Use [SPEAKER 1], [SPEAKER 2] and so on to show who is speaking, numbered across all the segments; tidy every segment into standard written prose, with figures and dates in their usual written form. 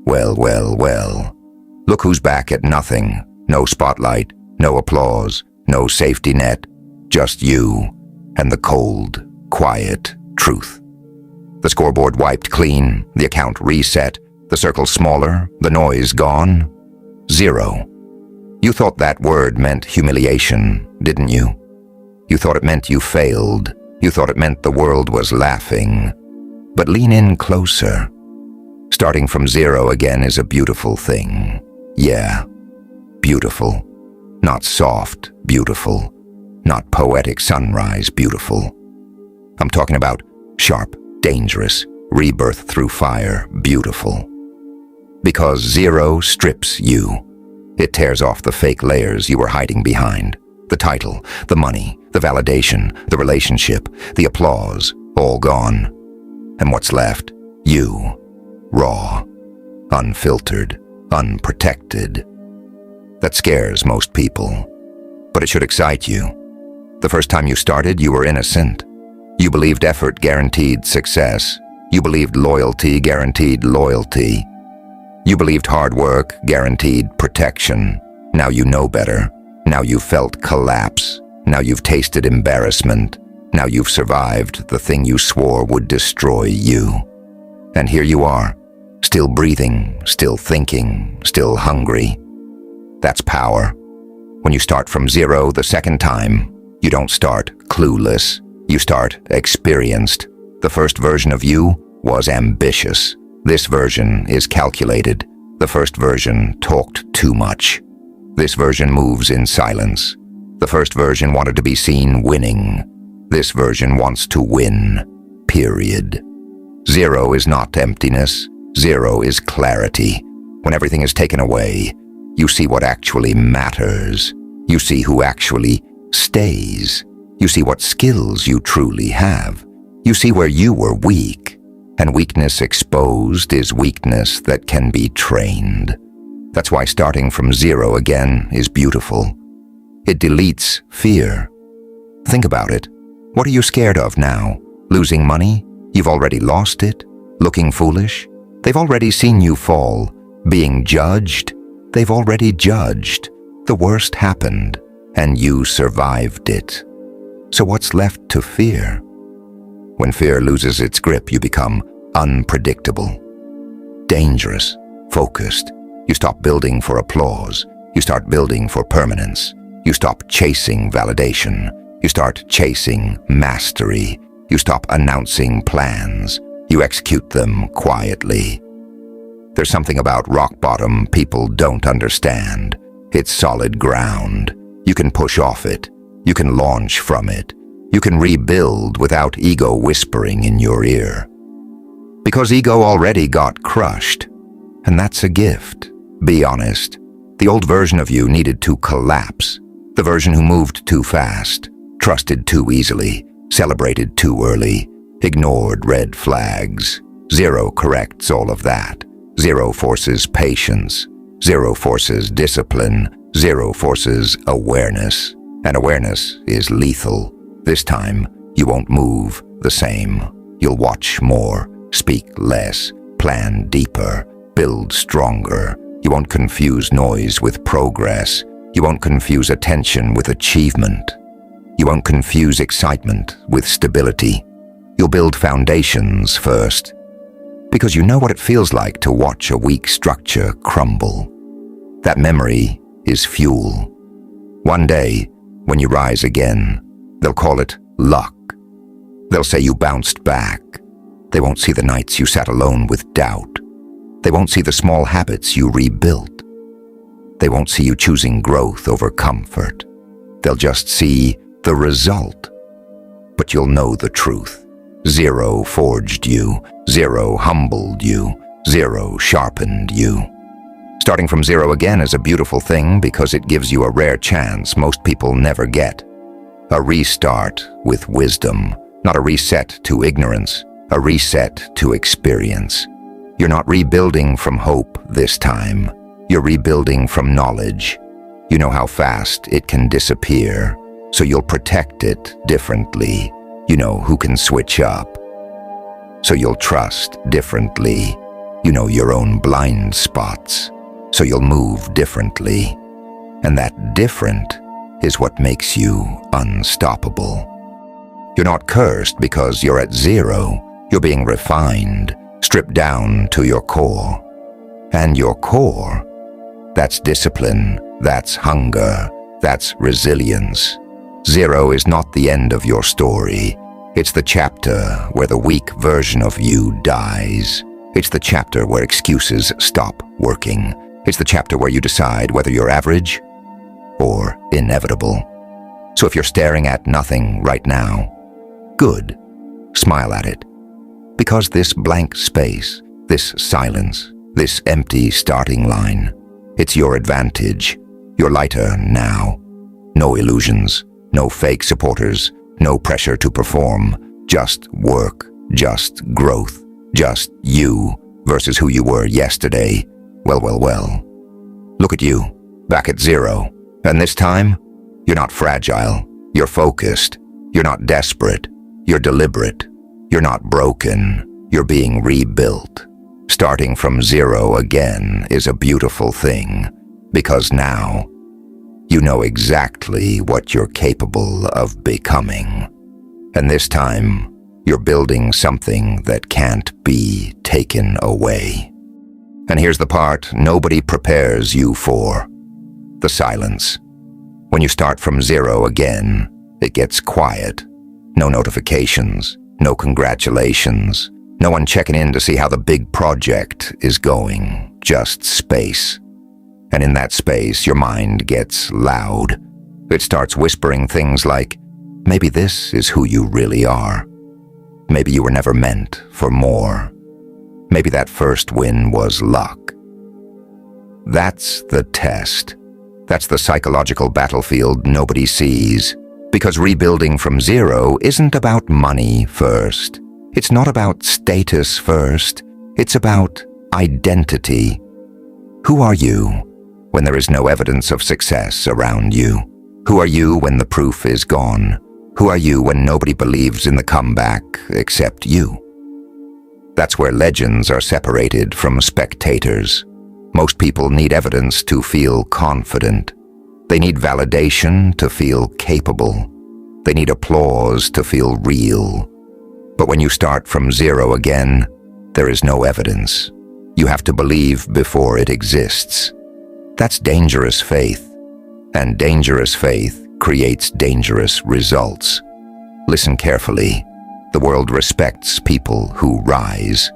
[SPEAKER 1] Well, well, well. Look who's back at nothing. No spotlight, no applause, no safety net. Just you and the cold, quiet truth. The scoreboard wiped clean, the account reset, the circle smaller, the noise gone. 0. You thought that word meant humiliation, didn't you? You thought it meant you failed. You thought it meant the world was laughing. But lean in closer. Starting from 0 again is a beautiful thing. Yeah, beautiful. Not soft, beautiful. Not poetic sunrise, beautiful. I'm talking about sharp, dangerous, rebirth through fire, beautiful. Because 0 strips you. It tears off the fake layers you were hiding behind. The title, the money, the validation, the relationship, the applause, all gone. And what's left? You. Raw. Unfiltered. Unprotected. That scares most people. But it should excite you. The first time you started, you were innocent. You believed effort guaranteed success. You believed loyalty guaranteed loyalty. You believed hard work guaranteed protection. Now you know better. Now you've felt collapse. Now you've tasted embarrassment. Now you've survived the thing you swore would destroy you. And here you are, still breathing, still thinking, still hungry. That's power. When you start from 0 the second time, you don't start clueless. You start experienced. The first version of you was ambitious. This version is calculated. The first version talked too much. This version moves in silence. The first version wanted to be seen winning. This version wants to win. Period. 0 is not emptiness. 0 is clarity. When everything is taken away, you see what actually matters. You see who actually stays. You see what skills you truly have. You see where you were weak. And weakness exposed is weakness that can be trained. That's why starting from 0 again is beautiful. It deletes fear. Think about it. What are you scared of now? Losing money? You've already lost it? Looking foolish? They've already seen you fall. Being judged? They've already judged. The worst happened, and you survived it. So what's left to fear? When fear loses its grip, you become unpredictable, dangerous, focused. You stop building for applause. You start building for permanence. You stop chasing validation. You start chasing mastery. You stop announcing plans. You execute them quietly. There's something about rock bottom people don't understand. It's solid ground. You can push off it. You can launch from it. You can rebuild without ego whispering in your ear. Because ego already got crushed. And that's a gift. Be honest. The old version of you needed to collapse. The version who moved too fast, trusted too easily, celebrated too early, ignored red flags. 0 corrects all of that. 0 forces patience. 0 forces discipline. 0 forces awareness. And awareness is lethal. This time, you won't move the same. You'll watch more, speak less, plan deeper, build stronger. You won't confuse noise with progress. You won't confuse attention with achievement. You won't confuse excitement with stability. You'll build foundations first. Because you know what it feels like to watch a weak structure crumble. That memory is fuel. One day, when you rise again, they'll call it luck. They'll say you bounced back. They won't see the nights you sat alone with doubt. They won't see the small habits you rebuilt. They won't see you choosing growth over comfort. They'll just see the result. But you'll know the truth. 0 forged you. 0 humbled you. 0 sharpened you. Starting from 0 again is a beautiful thing because it gives you a rare chance most people never get. A restart with wisdom, not a reset to ignorance, a reset to experience. You're not rebuilding from hope this time. You're rebuilding from knowledge. You know how fast it can disappear, so you'll protect it differently. You know who can switch up, so you'll trust differently. You know your own blind spots, so you'll move differently. And that different is what makes you unstoppable. You're not cursed because you're at zero. You're being refined, stripped down to your core. And your core, that's discipline, that's hunger, that's resilience. Zero is not the end of your story. It's the chapter where the weak version of you dies. It's the chapter where excuses stop working. It's the chapter where you decide whether you're average or inevitable. So if you're staring at nothing right now, good. Smile at it. Because this blank space, this silence, this empty starting line, it's your advantage. You're lighter now. No illusions, no fake supporters, no pressure to perform. Just work, just growth, just you versus who you were yesterday. Well. Look at you, back at zero. And this time, you're not fragile. You're focused. You're not desperate. You're deliberate. You're not broken. You're being rebuilt. Starting from zero again is a beautiful thing, because now you know exactly what you're capable of becoming. And this time, you're building something that can't be taken away. And here's the part nobody prepares you for: the silence. When you start from zero again, it gets quiet. No notifications, no congratulations, no one checking in to see how the big project is going, just space. And in that space, your mind gets loud. It starts whispering things like, maybe this is who you really are. Maybe you were never meant for more. Maybe that first win was luck. That's the test. That's the psychological battlefield nobody sees. Because rebuilding from zero isn't about money first. It's not about status first. It's about identity. Who are you when there is no evidence of success around you? Who are you when the proof is gone? Who are you when nobody believes in the comeback except you? That's where legends are separated from spectators. Most people need evidence to feel confident. They need validation to feel capable. They need applause to feel real. But when you start from zero again, there is no evidence. You have to believe before it exists. That's dangerous faith. And dangerous faith creates dangerous results. Listen carefully. The world respects people who rise,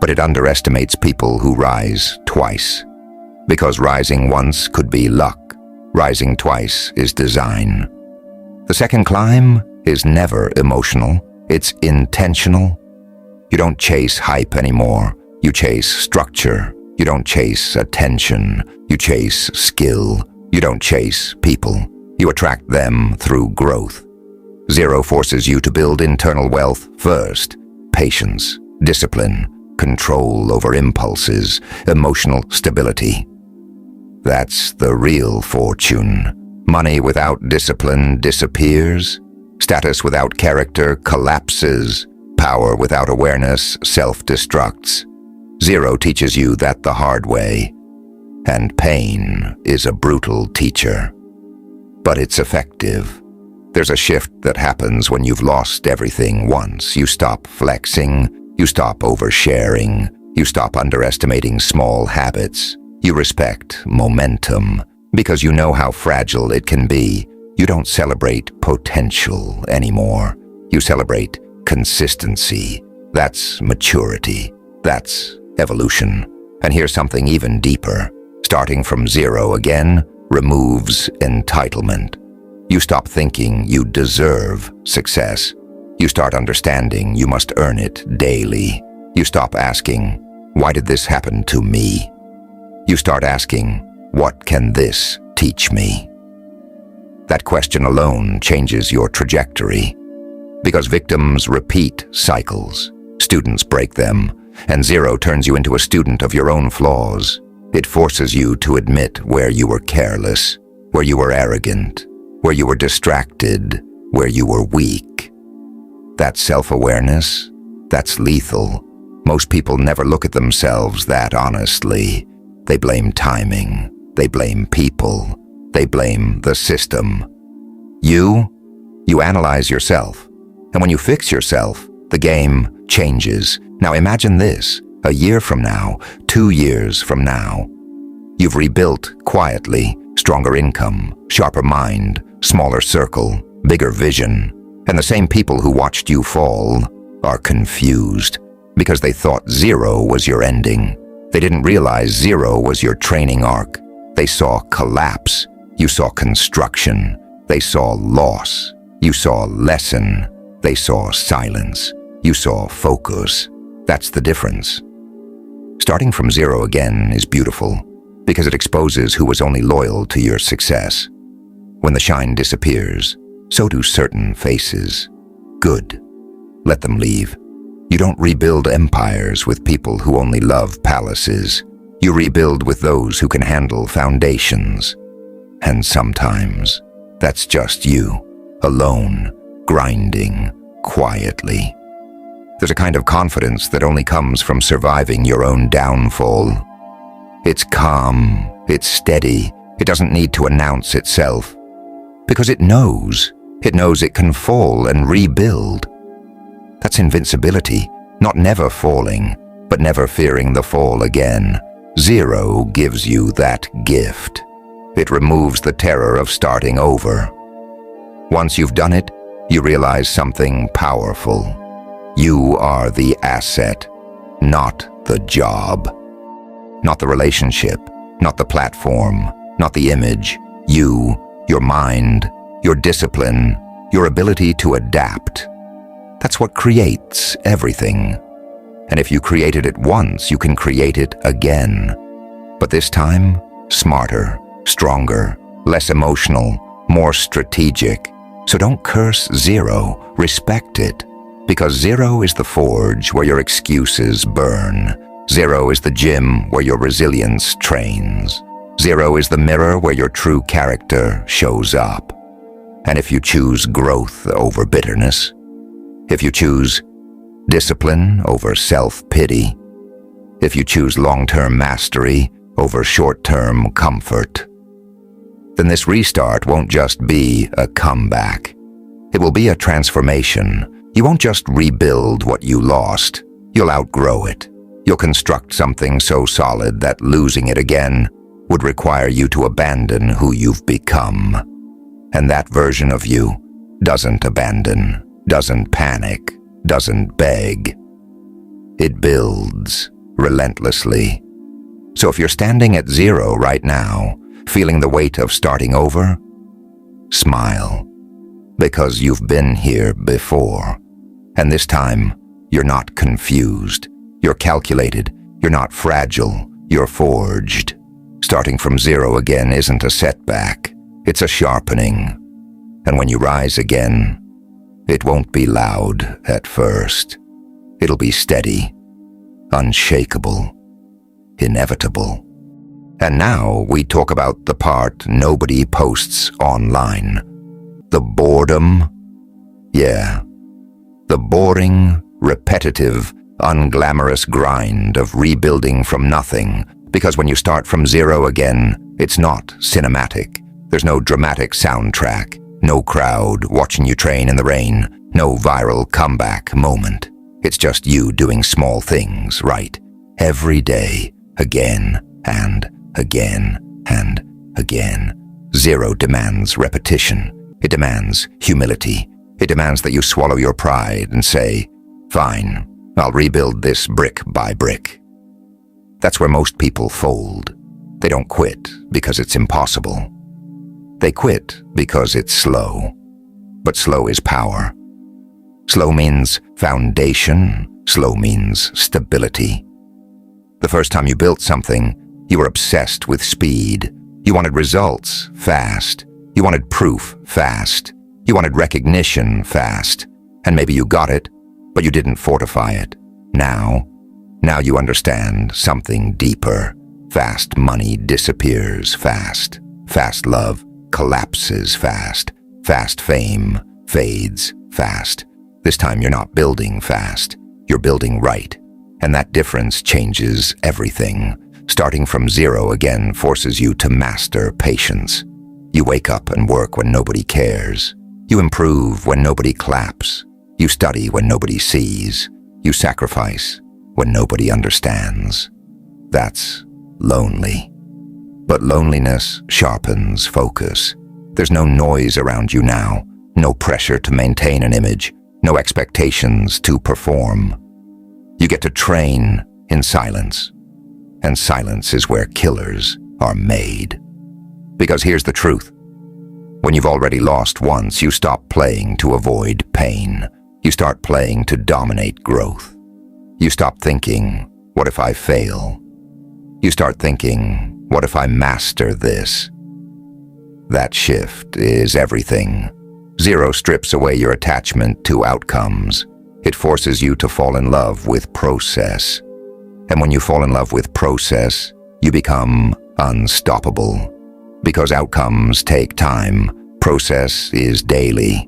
[SPEAKER 1] but it underestimates people who rise twice. Because rising once could be luck. Rising twice is design. The second climb is never emotional. It's intentional. You don't chase hype anymore. You chase structure. You don't chase attention. You chase skill. You don't chase people. You attract them through growth. Zero forces you to build internal wealth first. Patience, discipline, control over impulses, emotional stability. That's the real fortune. Money without discipline disappears. Status without character collapses. Power without awareness self-destructs. Zero teaches you that the hard way. And pain is a brutal teacher. But it's effective. There's a shift that happens when you've lost everything once. You stop flexing. You stop oversharing. You stop underestimating small habits. You respect momentum because you know how fragile it can be. You don't celebrate potential anymore. You celebrate consistency. That's maturity. That's evolution. And here's something even deeper. Starting from zero again removes entitlement. You stop thinking you deserve success. You start understanding you must earn it daily. You stop asking, why did this happen to me? You start asking, what can this teach me? That question alone changes your trajectory. Because victims repeat cycles, students break them, and zero turns you into a student of your own flaws. It forces you to admit where you were careless, where you were arrogant, where you were distracted, where you were weak. That self-awareness, that's lethal. Most people never look at themselves that honestly. They blame timing. They blame people. They blame the system. You analyze yourself. And when you fix yourself, the game changes. Now imagine this. A year from now, 2 years from now, you've rebuilt quietly, stronger income, sharper mind, smaller circle, bigger vision. And the same people who watched you fall are confused because they thought 0 was your ending. They didn't realize 0 was your training arc. They saw collapse. You saw construction. They saw loss. You saw lesson. They saw silence. You saw focus. That's the difference. Starting from 0 again is beautiful because it exposes who was only loyal to your success. When the shine disappears, so do certain faces. Good. Let them leave. You don't rebuild empires with people who only love palaces. You rebuild with those who can handle foundations. And sometimes, that's just you, alone, grinding, quietly. There's a kind of confidence that only comes from surviving your own downfall. It's calm, it's steady, it doesn't need to announce itself. Because it knows it can fall and rebuild. That's invincibility, not never falling, but never fearing the fall again. 0 gives you that gift. It removes the terror of starting over. Once you've done it, you realize something powerful. You are the asset, not the job. Not the relationship, not the platform, not the image. You, your mind, your discipline, your ability to adapt. That's what creates everything. And if you created it once, you can create it again. But this time, smarter, stronger, less emotional, more strategic. So don't curse 0, respect it. Because 0 is the forge where your excuses burn. 0 is the gym where your resilience trains. 0 is the mirror where your true character shows up. And if you choose growth over bitterness, if you choose discipline over self-pity, if you choose long-term mastery over short-term comfort, then this restart won't just be a comeback. It will be a transformation. You won't just rebuild what you lost. You'll outgrow it. You'll construct something so solid that losing it again would require you to abandon who you've become. And that version of you doesn't abandon, doesn't panic, doesn't beg. It builds relentlessly. So if you're standing at 0 right now, feeling the weight of starting over, smile, because you've been here before. And this time, you're not confused. You're calculated. You're not fragile. You're forged. Starting from 0 again isn't a setback. It's a sharpening. And when you rise again, it won't be loud at first. It'll be steady, unshakable, inevitable. And now we talk about the part nobody posts online. The boredom. Yeah. The boring, repetitive, unglamorous grind of rebuilding from nothing. Because when you start from 0 again, it's not cinematic. There's no dramatic soundtrack, no crowd watching you train in the rain, no viral comeback moment. It's just you doing small things right, every day, again and again and again. 0 demands repetition. It demands humility. It demands that you swallow your pride and say, fine, I'll rebuild this brick by brick. That's where most people fold. They don't quit because it's impossible. They quit because it's slow. But slow is power. Slow means foundation. Slow means stability. The first time you built something, you were obsessed with speed. You wanted results fast. You wanted proof fast. You wanted recognition fast. And maybe you got it, but you didn't fortify it. Now you understand something deeper. Fast money disappears fast. Fast love collapses fast. Fast fame fades fast. This time you're not building fast. You're building right. And that difference changes everything. Starting from zero again forces you to master patience. You wake up and work when nobody cares. You improve when nobody claps. You study when nobody sees. You sacrifice when nobody understands. That's lonely. But loneliness sharpens focus. There's no noise around you now, no pressure to maintain an image, no expectations to perform. You get to train in silence. And silence is where killers are made. Because here's the truth. When you've already lost once, you stop playing to avoid pain. You start playing to dominate growth. You stop thinking, what if I fail? You start thinking, what if I master this? That shift is everything. Zero strips away your attachment to outcomes. It forces you to fall in love with process. And when you fall in love with process, you become unstoppable. Because outcomes take time, process is daily.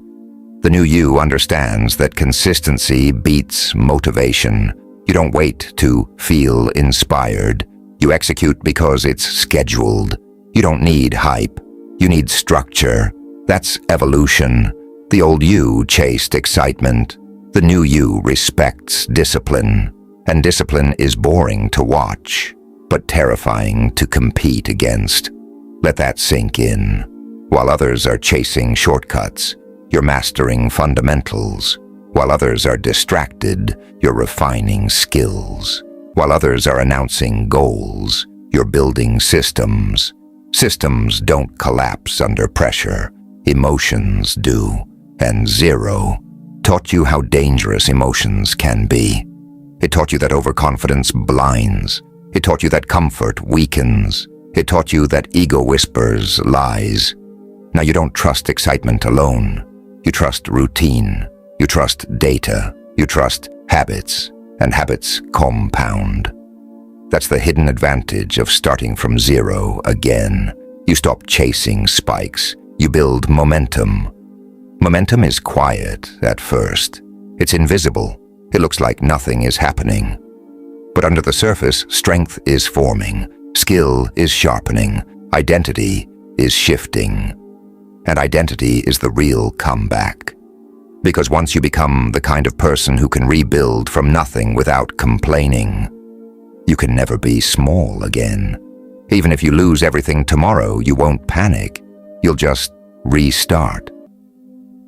[SPEAKER 1] The new you understands that consistency beats motivation. You don't wait to feel inspired. You execute because it's scheduled. You don't need hype. You need structure. That's evolution. The old you chased excitement. The new you respects discipline. And discipline is boring to watch, but terrifying to compete against. Let that sink in. While others are chasing shortcuts, you're mastering fundamentals. While others are distracted, you're refining skills. While others are announcing goals, you're building systems. Systems don't collapse under pressure. Emotions do. And zero taught you how dangerous emotions can be. It taught you that overconfidence blinds. It taught you that comfort weakens. It taught you that ego whispers lies. Now you don't trust excitement alone. You trust routine. You trust data. You trust habits. And habits compound. That's the hidden advantage of starting from zero again. You stop chasing spikes. You build momentum. Momentum is quiet at first. It's invisible. It looks like nothing is happening. But under the surface, strength is forming. Skill is sharpening. Identity is shifting. And identity is the real comeback. Because once you become the kind of person who can rebuild from nothing without complaining, you can never be small again. Even if you lose everything tomorrow, you won't panic. You'll just restart.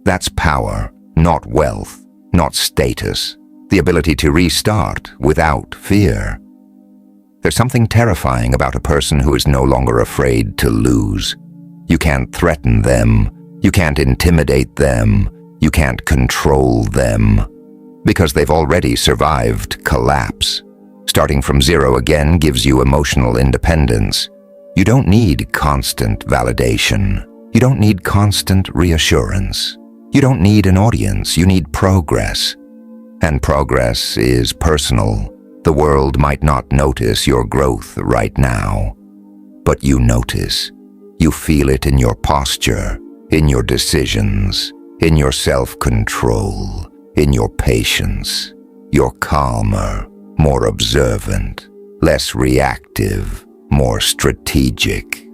[SPEAKER 1] That's power, not wealth, not status. The ability to restart without fear. There's something terrifying about a person who is no longer afraid to lose. You can't threaten them. You can't intimidate them. You can't control them. Because they've already survived collapse. Starting from zero again gives you emotional independence. You don't need constant validation. You don't need constant reassurance. You don't need an audience. You need progress. And progress is personal. The world might not notice your growth right now, but you notice. You feel it in your posture, in your decisions, in your self-control, in your patience. You're calmer, more observant, less reactive, more strategic.